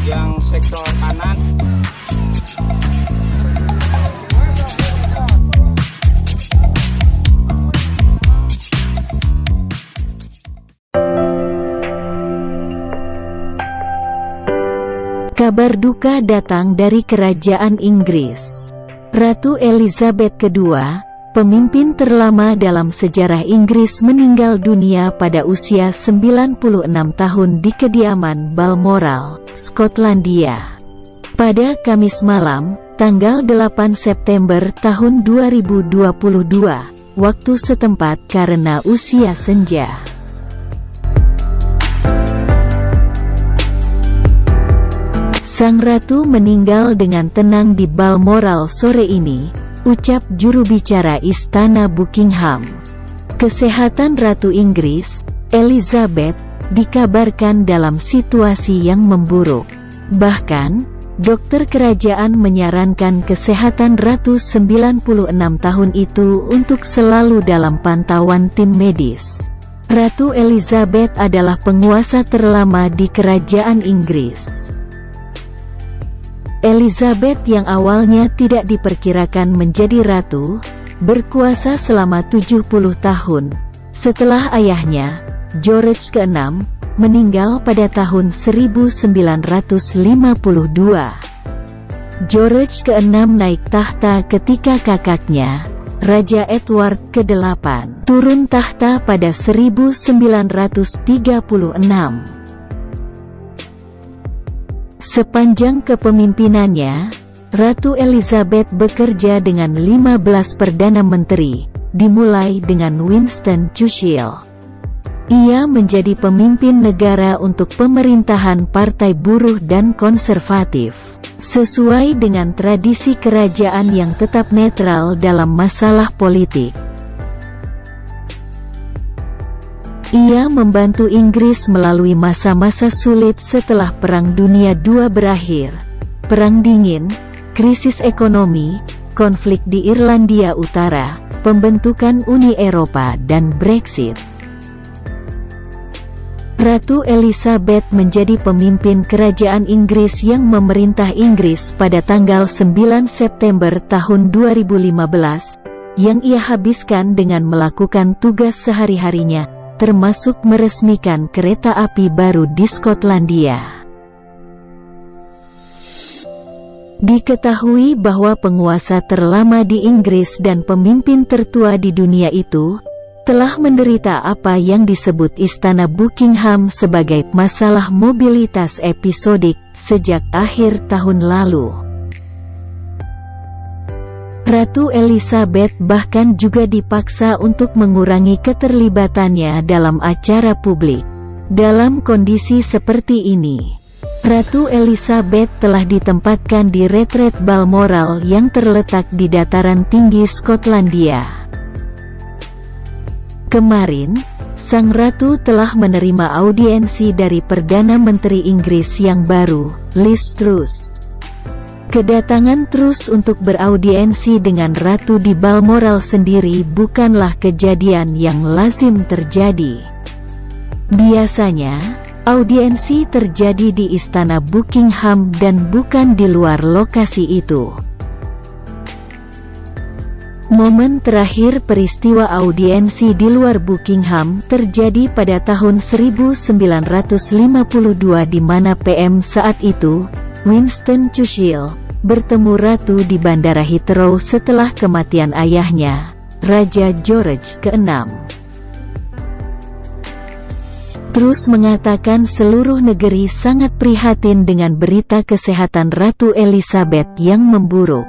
yang sektor kanan. Kabar duka datang dari kerajaan Inggris. Ratu Elizabeth II, pemimpin terlama dalam sejarah Inggris, meninggal dunia pada usia 96 tahun di kediaman Balmoral, Skotlandia. Pada Kamis malam, tanggal 8 September tahun 2022, waktu setempat karena usia senja. Sang Ratu meninggal dengan tenang di Balmoral sore ini, ucap juru bicara Istana Buckingham. Kesehatan Ratu Inggris, Elizabeth, dikabarkan dalam situasi yang memburuk. Bahkan, dokter kerajaan menyarankan kesehatan Ratu 96 tahun itu untuk selalu dalam pantauan tim medis. Ratu Elizabeth adalah penguasa terlama di kerajaan Inggris. Elizabeth yang awalnya tidak diperkirakan menjadi ratu, berkuasa selama 70 tahun, setelah ayahnya, George VI, meninggal pada tahun 1952. George VI naik tahta ketika kakaknya, Raja Edward VIII, turun tahta pada 1936. Sepanjang kepemimpinannya, Ratu Elizabeth bekerja dengan 15 Perdana Menteri, dimulai dengan Winston Churchill. Ia menjadi pemimpin negara untuk pemerintahan Partai Buruh dan Konservatif, sesuai dengan tradisi kerajaan yang tetap netral dalam masalah politik. Ia membantu Inggris melalui masa-masa sulit setelah Perang Dunia II berakhir, Perang Dingin, krisis ekonomi, konflik di Irlandia Utara, pembentukan Uni Eropa dan Brexit. Ratu Elizabeth menjadi pemimpin kerajaan Inggris yang memerintah Inggris pada tanggal 9 September tahun 2015, yang ia habiskan dengan melakukan tugas sehari-harinya, termasuk meresmikan kereta api baru di Skotlandia. Diketahui bahwa penguasa terlama di Inggris dan pemimpin tertua di dunia itu telah menderita apa yang disebut Istana Buckingham sebagai masalah mobilitas episodik sejak akhir tahun lalu. Ratu Elizabeth bahkan juga dipaksa untuk mengurangi keterlibatannya dalam acara publik. Dalam kondisi seperti ini, Ratu Elizabeth telah ditempatkan di retret Balmoral yang terletak di dataran tinggi Skotlandia. Kemarin, Sang Ratu telah menerima audiensi dari Perdana Menteri Inggris yang baru, Liz Truss. Kedatangan Truss untuk beraudiensi dengan Ratu di Balmoral sendiri bukanlah kejadian yang lazim terjadi. Biasanya, audiensi terjadi di Istana Buckingham dan bukan di luar lokasi itu. Momen terakhir peristiwa audiensi di luar Buckingham terjadi pada tahun 1952 di mana PM saat itu, Winston Churchill, bertemu Ratu di Bandara Heathrow setelah kematian ayahnya, Raja George VI. Truss mengatakan seluruh negeri sangat prihatin dengan berita kesehatan Ratu Elizabeth yang memburuk.